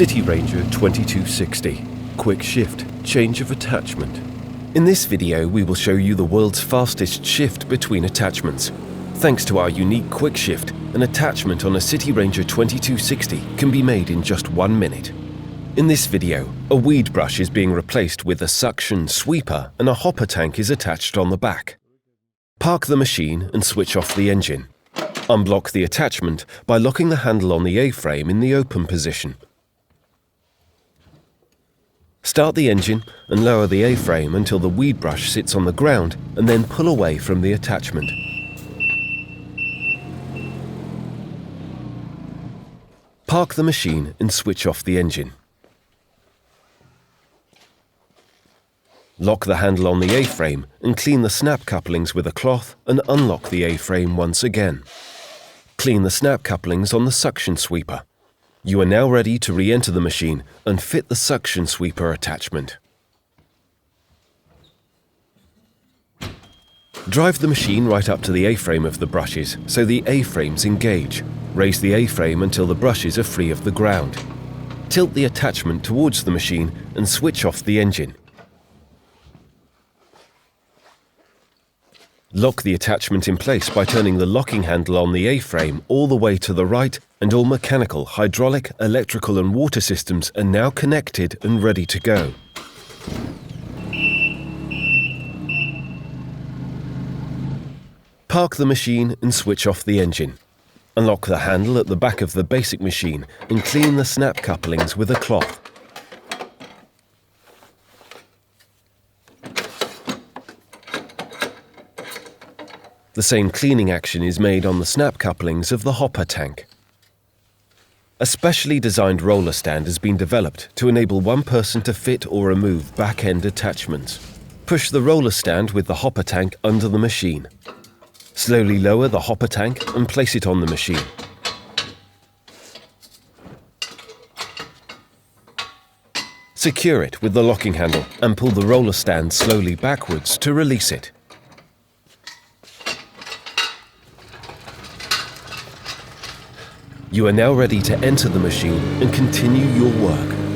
City Ranger 2260. Quick shift, change of attachment. In this video, we will show you the world's fastest shift between attachments. Thanks to our unique quick shift, an attachment on a City Ranger 2260 can be made in just 1 minute. In this video, a weed brush is being replaced with a suction sweeper and a hopper tank is attached on the back. Park the machine and switch off the engine. Unblock the attachment by locking the handle on the A-frame in the open position. Start the engine and lower the A-frame until the weed brush sits on the ground and then pull away from the attachment. Park the machine and switch off the engine. Lock the handle on the A-frame and clean the snap couplings with a cloth and unlock the A-frame once again. Clean the snap couplings on the suction sweeper. You are now ready to re-enter the machine and fit the suction sweeper attachment. Drive the machine right up to the A-frame of the brushes so the A-frames engage. Raise the A-frame until the brushes are free of the ground. Tilt the attachment towards the machine and switch off the engine. Lock the attachment in place by turning the locking handle on the A-frame all the way to the right, and all mechanical, hydraulic, electrical and water systems are now connected and ready to go. Park the machine and switch off the engine. Unlock the handle at the back of the basic machine and clean the snap couplings with a cloth. The same cleaning action is made on the snap couplings of the hopper tank. A specially designed roller stand has been developed to enable one person to fit or remove back-end attachments. Push the roller stand with the hopper tank under the machine. Slowly lower the hopper tank and place it on the machine. Secure it with the locking handle and pull the roller stand slowly backwards to release it. You are now ready to enter the machine and continue your work.